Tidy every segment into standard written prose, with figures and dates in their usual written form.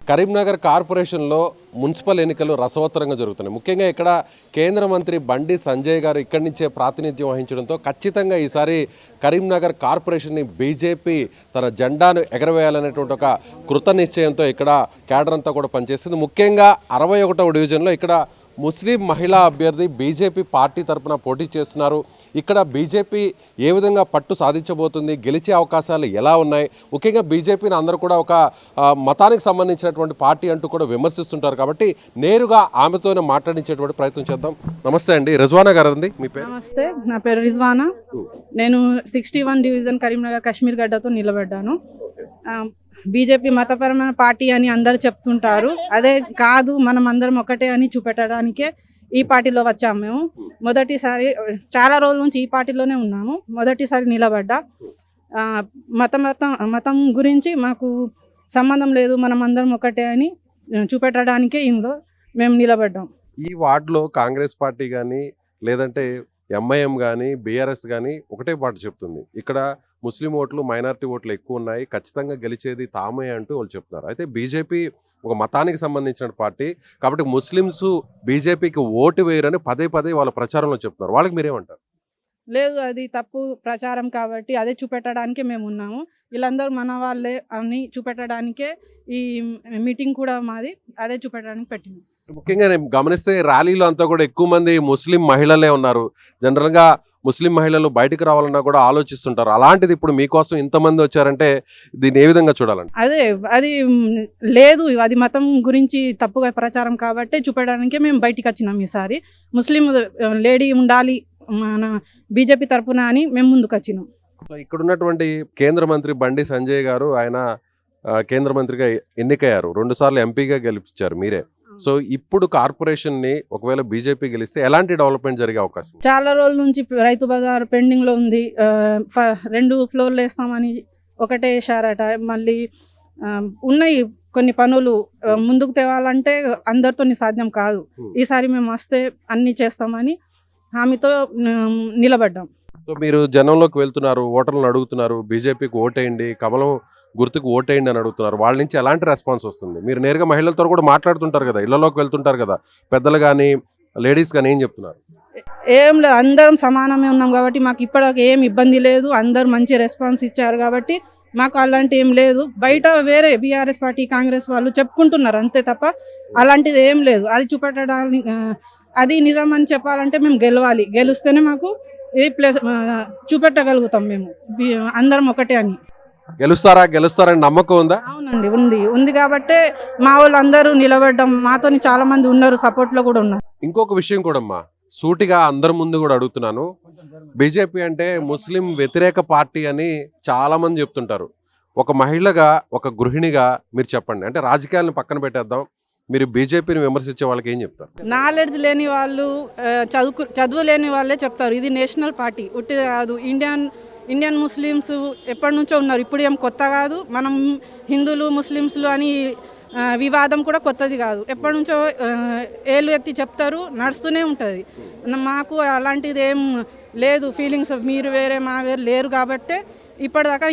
కరీంనగర్ కార్పొరేషన్లో మున్సిపల్ ఎన్నికలు రసవత్తరంగా జరుగుతున్నాయి. ముఖ్యంగా ఇక్కడ కేంద్ర మంత్రి బండి సంజయ్ గారు ఇక్కడి నుంచే ప్రాతినిధ్యం వహించడంతో ఖచ్చితంగా ఈసారి కరీంనగర్ కార్పొరేషన్ని బీజేపీ తన జెండాను ఎగరవేయాలనేటువంటి ఒక కృత నిశ్చయంతో ఇక్కడ క్యాడర్ అంతా కూడా పనిచేస్తుంది. ముఖ్యంగా 61వ డివిజన్లో ఇక్కడ ముస్లిం మహిళా అభ్యర్థి బీజేపీ పార్టీ తరఫున పోటీ చేస్తున్నారు. ఇక్కడ బీజేపీ ఏ విధంగా పట్టు సాధించబోతుంది, గెలిచే అవకాశాలు ఎలా ఉన్నాయి, ముఖ్యంగా బీజేపీని అందరూ కూడా ఒక మతానికి సంబంధించినటువంటి పార్టీ అంటూ కూడా విమర్శిస్తుంటారు. కాబట్టి నేరుగా ఆమెతోనే మాట్లాడించేటువంటి ప్రయత్నం చేద్దాం. నమస్తే అండి, రిజ్వానా గారు అండి మీ పేరు? నమస్తే, నా పేరు రిజ్వానా. నేను 61 డివిజన్ కరీంనగర్ కశ్మీర్ గడ్డతో నిలబడ్డాను. బీజేపీ మతపరమైన పార్టీ అని అందరు చెప్తుంటారు, అదే కాదు, మనం అందరం ఒకటే అని చూపెట్టడానికే ఈ పార్టీలో వచ్చాము. మేము మొదటిసారి చాలా రోజుల నుంచి ఈ పార్టీలోనే ఉన్నాము. మొదటిసారి నిలబడ్డా. మతం గురించి మాకు సంబంధం లేదు, మనం అందరం ఒకటే అని చూపెట్టడానికే ఇందులో మేము నిలబడ్డాం. ఈ వార్డులో కాంగ్రెస్ పార్టీ కానీ లేదంటే ఎంఐఎం కానీ బీఆర్ఎస్ కానీ ఒకటే పార్టీ చెప్తుంది, ఇక్కడ ముస్లిం ఓట్లు మైనారిటీ ఓట్లు ఎక్కువ ఉన్నాయి, ఖచ్చితంగా గెలిచేది తామే అంటూ వాళ్ళు చెప్తున్నారు. అయితే బీజేపీ ఒక మతానికి సంబంధించిన పార్టీ కాబట్టి ముస్లిమ్స్ బీజేపీకి ఓటు వేయరని పదే పదే వాళ్ళ ప్రచారంలో చెప్తున్నారు. వాళ్ళకి మీరేమంటారు? లేదు, అది తప్పు ప్రచారం కాబట్టి అదే చూపెట్టడానికే మేము ఉన్నాము. వీళ్ళందరూ మన వాళ్ళే అని చూపెట్టడానికే ఈ మీటింగ్ కూడా మాది అదే చూపెట్టడానికి పెట్టింది. ముఖ్యంగా నేను గమనిస్తే ర్యాలీలో అంతా కూడా ఎక్కువ మంది ముస్లిం మహిళలే ఉన్నారు. జనరల్గా ముస్లిం మహిళలు బయటకు రావాలన్నా కూడా ఆలోచిస్తుంటారు. అలాంటిది ఇప్పుడు మీకోసం ఇంతమంది వచ్చారంటే దీన్ని ఏ విధంగా చూడాలండి? అది లేదు, అది మతం గురించి తప్పుగా ప్రచారం కాబట్టి చూపెట్టడానికే మేము బయటికి వచ్చినాం. ఈసారి ముస్లిం లేడీ ఉండాలి మన బీజేపీ తరఫున అని మేము ముందుకు వచ్చినాం. ఇక్కడ ఉన్నటువంటి కేంద్ర మంత్రి బండి సంజయ్ గారు, ఆయన కేంద్ర మంత్రిగా ఎన్నికయ్యారు, 2 సార్లు ఎంపీగా గెలిపించారు మీరే. సో ఇప్పుడు కార్పొరేషన్ ని ఒకవేళ బీజేపీ గెలిస్తే ఎలాంటి డెవలప్మెంట్ జరిగే అవకాశం? చాలా రోజుల నుంచి రైతు బజార్ పెండింగ్ లో ఉంది. 2 ఫ్లోర్లు వేస్తామని ఒకటే వేశారట. మళ్ళీ ఉన్నాయి కొన్ని పనులు ముందుకు తేవాలంటే అందరితో సాధ్యం కాదు. ఈసారి మేము వస్తే అన్ని చేస్తామని హామీతో నిలబడ్డాం. సో మీరు జనంలోకి వెళ్తున్నారు, ఓటర్లను అడుగుతున్నారు, బీజేపీకి ఓటేయండి, కమలం గుర్తుకు ఓటేయండి అని అడుగుతున్నారు. వాళ్ళ నుంచి ఎలాంటి రెస్పాన్స్ వస్తుంది? మీరు నేరుగా మహిళలతో కూడా మాట్లాడుతుంటారు కదా, ఇళ్లలోకి వెళ్తుంటారు కదా, పెద్దలు కానీ లేడీస్ కానీ ఏం చెప్తున్నారు? ఏం లేదు, అందరం సమానమే ఉన్నాం కాబట్టి మాకు ఇప్పటికి ఏం ఇబ్బంది లేదు. అందరు మంచి రెస్పాన్స్ ఇచ్చారు కాబట్టి మాకు అలాంటి ఏం లేదు. బయట వేరే బీఆర్ఎస్ పార్టీ కాంగ్రెస్ వాళ్ళు చెప్పుకుంటున్నారు అంతే తప్ప అలాంటిది ఏం లేదు. అది చూపెట్టడానికి అది నిజం అని చెప్పాలంటే మేము గెలవాలి, గెలిస్తేనే మాకు ఏ ప్లేస్ చూపెట్టగలుగుతాం మేము అందరం ఒకటే అని. గెలుస్తారని నమ్మకం ఉందా? అవునండి, ఉంది కాబట్టే మా వాళ్ళు అందరూ నిలబడ్డాం. మాతో చాలా మంది ఉన్నారు, సపోర్ట్ లో కూడా ఉన్నారు. ఇంకొక విషయం కూడా అమ్మా, సూటిగా అందరి ముందు కూడా అడుగుతున్నాను, బీజేపీ అంటే ముస్లిం వ్యతిరేక పార్టీ అని చాలా మంది చెప్తుంటారు. ఒక మహిళగా, ఒక గృహిణిగా మీరు చెప్పండి. అంటే రాజకీయాలను పక్కన పెట్టేద్దాం, మీరు బీజేపీని విమర్శించే వాళ్ళకి ఏం చెప్తారు? నాలెడ్జ్ లేని వాళ్ళు, చదువు లేని వాళ్ళే చెప్తారు ఇది నేషనల్ పార్టీ. ఉట్టిది కాదు, ఇండియన్ ముస్లిమ్స్ ఎప్పటి నుంచో ఉన్నారు, ఇప్పుడు ఏం కొత్త కాదు. మనం హిందువులు ముస్లిమ్స్లు అని వివాదం కూడా కొత్తది కాదు. ఎప్పటి నుంచో ఏళ్ళు ఎత్తి చెప్తారు, నడుస్తూనే ఉంటుంది. మాకు అలాంటిది ఏం లేదు, ఫీలింగ్స్ మీరు వేరే మా వేరే లేరు కాబట్టి ఇప్పటిదాకా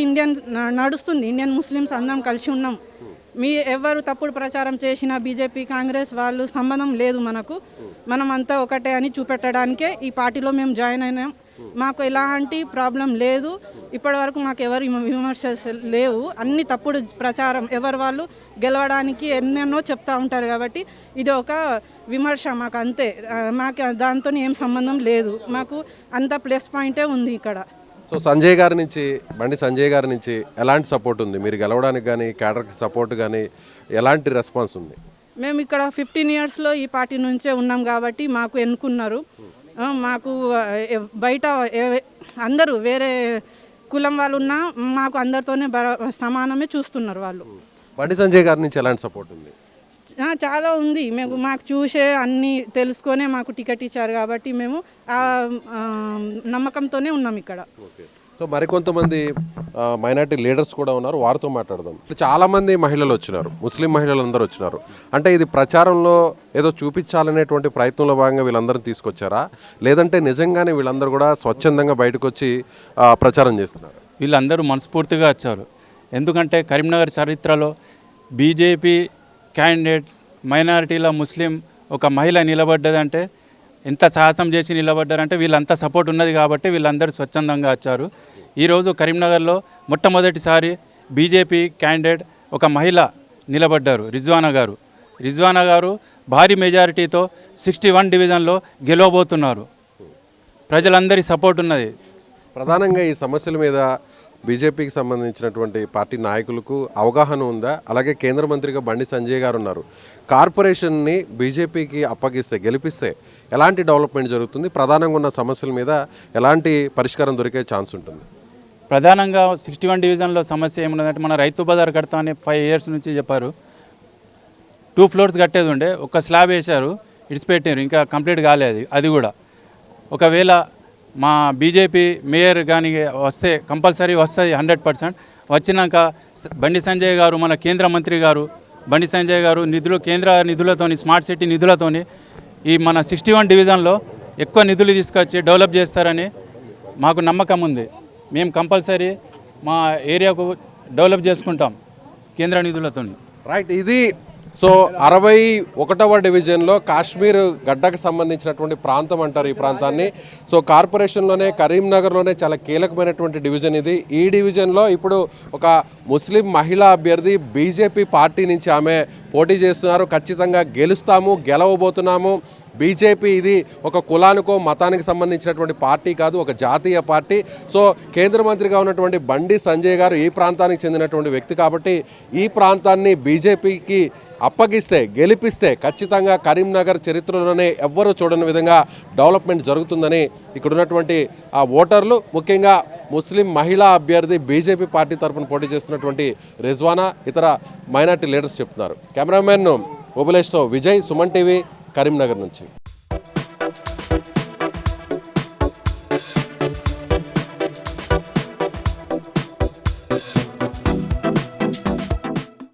నడుస్తుంది. ఇండియన్ ముస్లిమ్స్ అందరం కలిసి ఉన్నాం. ఎవరు తప్పుడు ప్రచారం చేసినా బీజేపీ కాంగ్రెస్ వాళ్ళు సంబంధం లేదు మనకు. మనం అంతా ఒకటే అని చూపెట్టడానికే ఈ పార్టీలో మేము జాయిన్ అయినాం. మాకు ఎలాంటి ప్రాబ్లం లేదు, ఇప్పటి వరకు మాకు ఎవరు విమర్శలు లేవు. అన్ని తప్పుడు ప్రచారం, ఎవరు వాళ్ళు గెలవడానికి ఎన్నెన్నో చెప్తా ఉంటారు కాబట్టి ఇది ఒక విమర్శ మాకు అంతే. మాకు దాంతో ఏం సంబంధం లేదు, మాకు అంత ప్లస్ పాయింటే ఉంది ఇక్కడ. సో సంజయ్ గారి నుంచి, బండి సంజయ్ గారి నుంచి ఎలాంటి సపోర్ట్ ఉంది? మీరు గెలవడానికి కానీ క్యాడర్కి సపోర్ట్ కానీ ఎలాంటి రెస్పాన్స్ ఉంది? మేము ఇక్కడ 15 ఇయర్స్లో ఈ పార్టీ నుంచే ఉన్నాం కాబట్టి మాకు ఎన్నుకున్నారు. మాకు బయట అందరూ వేరే కులం వాళ్ళు ఉన్నా మాకు అందరితోనే సమానమే చూస్తున్నారు వాళ్ళు. బండి సంజయ్ గారి నుంచి ఎలాంటి సపోర్ట్ ఉంది? చాలా ఉంది. మాకు చూసే అన్నీ తెలుసుకొనే మాకు టికెట్ ఇచ్చారు కాబట్టి మేము ఆ నమ్మకంతోనే ఉన్నాం ఇక్కడ. సో మరికొంతమంది మైనారిటీ లీడర్స్ కూడా ఉన్నారు, వారితో మాట్లాడదాం. చాలా మంది మహిళలు వచ్చినారు, ముస్లిం మహిళలు అందరూ వచ్చినారు. అంటే ఇది ప్రచారంలో ఏదో చూపించాలనేటువంటి ప్రయత్నంలో భాగంగా వీళ్ళందరూ తీసుకొచ్చారా, లేదంటే నిజంగానే వీళ్ళందరూ కూడా స్వచ్ఛందంగా బయటకు వచ్చి ప్రచారం చేస్తున్నారు? వీళ్ళందరూ మనస్ఫూర్తిగా వచ్చారు. ఎందుకంటే కరీంనగర్ చరిత్రలో బీజేపీ క్యాండిడేట్ మైనారిటీల ముస్లిం ఒక మహిళ నిలబడ్డదంటే ఎంత సాహసం చేసి నిలబడ్డారంటే వీళ్ళంతా సపోర్ట్ ఉన్నది కాబట్టి వీళ్ళందరూ స్వచ్ఛందంగా వచ్చారు. ఈరోజు కరీంనగర్లో మొట్టమొదటిసారి బీజేపీ క్యాండిడేట్ ఒక మహిళ నిలబడ్డారు, రిజ్వానా గారు భారీ మెజారిటీతో 61 డివిజన్లో గెలవబోతున్నారు. ప్రజలందరి సపోర్ట్ ఉన్నది. ప్రధానంగా ఈ సమస్యల మీద బీజేపీకి సంబంధించినటువంటి పార్టీ నాయకులకు అవగాహన ఉందా? అలాగే కేంద్ర మంత్రిగా బండి సంజయ్ గారు ఉన్నారు. కార్పొరేషన్ని బీజేపీకి అప్పగిస్తే, గెలిపిస్తే ఎలాంటి డెవలప్మెంట్ జరుగుతుంది? ప్రధానంగా ఉన్న సమస్యల మీద ఎలాంటి పరిష్కారం దొరికే ఛాన్స్ ఉంటుంది? ప్రధానంగా 61 డివిజన్లో సమస్య ఏమున్నదంటే మన రైతు బజార్ కడతా అని 5 ఇయర్స్ నుంచి చెప్పారు. 2 ఫ్లోర్స్ కట్టేది ఉండే, ఒక స్లాబ్ వేశారు, ఇడిచిపెట్టారు, ఇంకా కంప్లీట్ కాలేదు. అది కూడా ఒకవేళ మా బీజేపీ మేయర్ కానీ వస్తే కంపల్సరీ వస్తుంది 100%. వచ్చినాక బండి సంజయ్ గారు, మన కేంద్ర మంత్రి గారు బండి సంజయ్ గారు కేంద్ర నిధులతోని, స్మార్ట్ సిటీ నిధులతోని ఈ మన 61 డివిజన్లో ఎక్కువ నిధులు తీసుకొచ్చి డెవలప్ చేస్తారని మాకు నమ్మకం ఉంది. మేము కంపల్సరీ మా ఏరియాకు డెవలప్ చేసుకుంటాం కేంద్ర నిధులతోని. రైట్, ఇది సో 61వ డివిజన్లో కాశ్మీర్ గడ్డకు సంబంధించినటువంటి ప్రాంతం అంటారు ఈ ప్రాంతాన్ని. సో కార్పొరేషన్లోనే, కరీంనగర్లోనే చాలా కీలకమైనటువంటి డివిజన్ ఇది. ఈ డివిజన్లో ఇప్పుడు ఒక ముస్లిం మహిళా అభ్యర్థి బీజేపీ పార్టీ నుంచి ఆమె పోటీ చేస్తున్నారు. ఖచ్చితంగా గెలుస్తాము, గెలవబోతున్నాము. బీజేపీ ఇది ఒక కులానికో మతానికి సంబంధించినటువంటి పార్టీ కాదు, ఒక జాతీయ పార్టీ. సో కేంద్ర మంత్రిగా ఉన్నటువంటి బండి సంజయ్ గారు ఈ ప్రాంతానికి చెందినటువంటి వ్యక్తి కాబట్టి ఈ ప్రాంతాన్ని బీజేపీకి అప్పగిస్తే, గెలిపిస్తే ఖచ్చితంగా కరీంనగర్ చరిత్రలోనే ఎవ్వరూ చూడని విధంగా డెవలప్మెంట్ జరుగుతుందని ఇక్కడ ఉన్నటువంటి ఆ ఓటర్లు, ముఖ్యంగా ముస్లిం మహిళా అభ్యర్థి బీజేపీ పార్టీ తరఫున పోటీ చేస్తున్నటువంటి రిజ్వానా, ఇతర మైనార్టీ లీడర్స్ చెప్తున్నారు. కెమెరామెన్ ఓబులేష్తో విజయ్, సుమన్ టీవీ, కరీంనగర్ నుంచి.